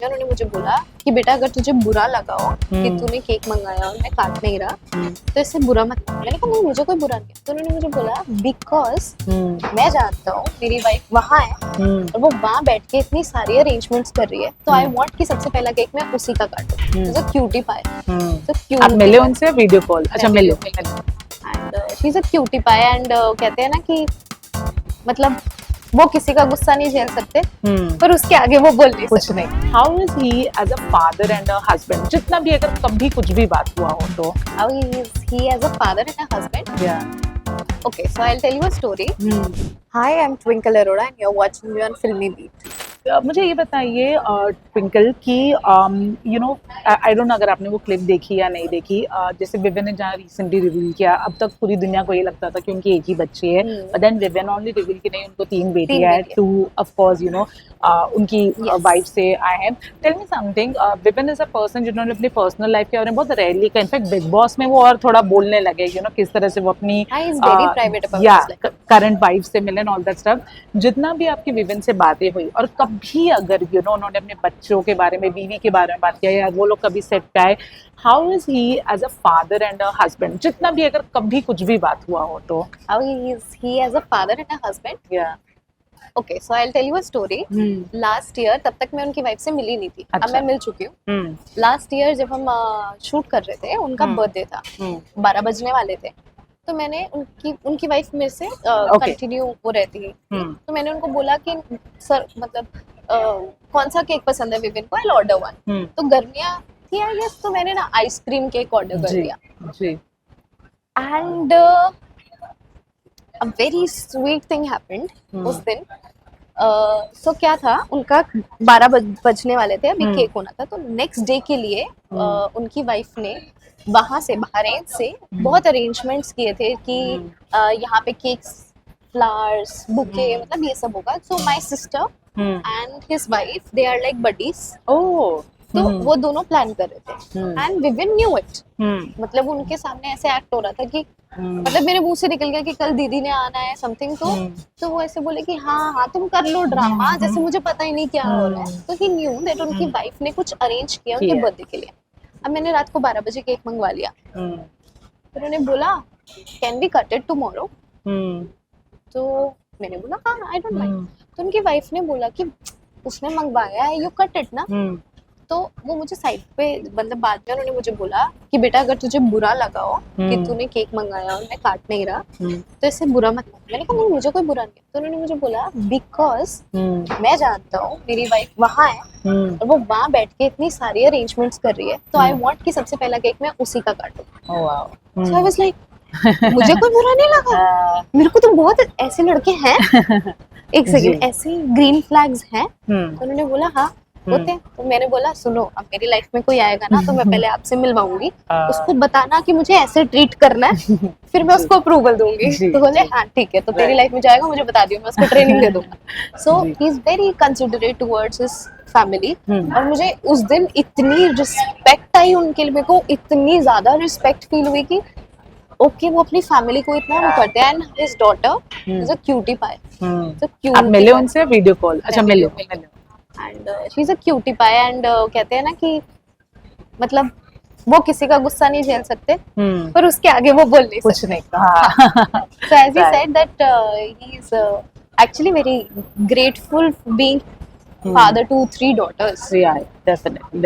उन्होंने मुझे बोला कि बेटा अगर तुझे बुरा लगा हो कि तूने केक मंगाया और मैं काट नहीं रहा तो इससे बुरा मत मान। मैंने कहा नहीं मुझे कोई बुरा नहीं। तो उन्होंने मुझे बोला बिकॉज मैं जानता हूँ मेरी वाइफ वहाँ है और वो वहाँ बैठ के इतनी सारी अरेंजमेंट्स कर रही है तो आई वांट कि सबसे पहला केक मैं उसी का काटूं। तो क्यूटी पाए तो आप मिले उनसे वीडियो कॉल? अच्छा मिले। And she is a cutie pie and कहते हैं ना कि मतलब वो किसी का गुस्सा नहीं झेल सकते पर उसके आगे वो बोल नहीं कुछ सकते। नहीं। How is he as a father and a husband? जितना भी अगर कभी कुछ भी बात हुआ हो तो how is he as a father and a husband? या Okay, so I'll tell you a story. Hi, I'm Twinkle Arora and you're watching me on Filmy Beat. मुझे ये बताइए ट्विंकल की you know I don't know अगर आपने वो clip देखी या नहीं देखी, जैसे विविन ने जहाँ रिसेंटली रिवील किया, अब तक पूरी दुनिया को ये लगता था कि उनकी एक ही बच्ची है, but then Vivian only reveal की नहीं उनको 3 बेटियां हैं, 2 ऑफ कोर्स यू नो उनकी वाइफ से आए हैं। Tell me something, Vivian is a person जिन्होंने अपनी पर्सनल लाइफ के बारे में बहुत रेयरली का, इनफैक्ट बिग बॉस में वो और थोड़ा बोलने लगे यू नो किस तरह से वो अपनी करंट वाइफ से मिले ऑल दैट स्टफ। जितना भी आपकी विविन से बातें हुई और कभी अगर यू नो उन्होंने अपने बच्चों के बारे में, बीवी के बारे में बात किया या वो लोग कभी सेट पे आए, how is he as a father and a husband? जितना भी अगर कभी कुछ भी बात हुआ हो तो How is he as a father and a husband? या Okay, so I'll tell you a story. Last year तब तक मैं उनकी वाइफ से मिली नहीं थी। अब मैं मिल चुकी हूँ। लास्ट ईयर जब हम शूट कर रहे थे उनका बर्थडे था, 12 बजने वाले थे, तो मैंने उनकी वाइफ मेरे से कंटिन्यू वो रहती है, तो मैंने उनको बोला कि सर मतलब कौन सा केक पसंद है विविन को, आई ऑर्डर वन। तो गर्मियाँ थी आई गेस, तो मैंने ना आइसक्रीम केक ऑर्डर कर दिया and a very sweet thing happened उस दिन। सो क्या था, उनका 12 बजने वाले थे, अभी केक होना था, तो नेक्स्ट डे के लिए उनकी वाइफ ने वहां से बहरीन से बहुत अरेंजमेंट्स किए थे कि यहाँ पे केक्स, फ्लावर्स, बुके, मतलब ये सब होगा। So my sister and his wife they are like buddies. तो वो दोनों प्लान कर रहे थे एंड विविन न्यू इट। मतलब उनके सामने ऐसे एक्ट हो रहा था कि मतलब मेरे मुंह से निकल गया कि कल दीदी ने आना है समथिंग, तो वो ऐसे बोले कि हाँ हाँ तुम कर लो ड्रामा, जैसे मुझे पता ही नहीं क्या हो रहा है। तो ही न्यू दैट उनकी वाइफ ने कुछ अरेंज किया उनके बर्थडे के लिए। अब मैंने रात को 12 बजे केक मंगवा लिया, फिर उन्होंने बोला can we cut it tomorrow? तो मैंने बोला हाँ आई डोंट माइंड। तो उनकी वाइफ ने बोला कि उसने मंगवाया है, यू कट इट ना। तो वो मुझे साइड पे, मतलब बाद में उन्होंने मुझे बोला कि बेटा अगर तुझे बुरा लगा हो कि तूने केक मंगाया और मैं काट नहीं रहा तो इससे बुरा मत मान। मैंने कहा नहीं मुझे कोई बुरा नहीं। तो उन्होंने मुझे बोला बिकॉज मैं जानता हूँ मेरी वाइफ वहाँ है और वो वहाँ बैठ के इतनी सारी अरेंजमेंट्स कर रही है तो आई वांट कि सबसे पहला केक मैं उसी का काटूं। सो आई वाज लाइक मुझे कोई बुरा नहीं लगा, मेरे को तो बहुत ऐसे लड़के हैं एक सेकंड ऐसे ग्रीन फ्लैग्स हैं। तो उन्होंने बोला हाँ होते हैं। तो मैंने बोला सुनो अब मेरी लाइफ में कोई आएगा ना तो मैं पहले आपसे मिलवाऊंगी, उसको बताना कि मुझे ऐसे ट्रीट करना है, फिर मैं उसको अप्रूवल दूंगी। तो बोले हाँ ठीक है, तो तेरी लाइफ में जाएगा मुझे बता दियो, मैं उसको ट्रेनिंग दे दूंगा। So he is very considerate towards his family. और मुझे उस दिन इतनी रिस्पेक्ट आई उनके लिए, मेरे को इतनी ज्यादा रिस्पेक्ट फील हुई कि ओके वो अपनी फैमिली को इतना वो करते हैं। And his daughter is a cutie pie. तो क्यूट आप मिले उनसे वीडियो कॉल? अच्छा मिले and she is a cutie pie and कहते हैं ना कि मतलब वो किसी का गुस्सा नहीं झेल सकते पर उसके आगे वो बोल नहीं कुछ सकते। नहीं कहा। So as he said that he is actually very grateful for being father to 3 daughters. Yeah, definitely.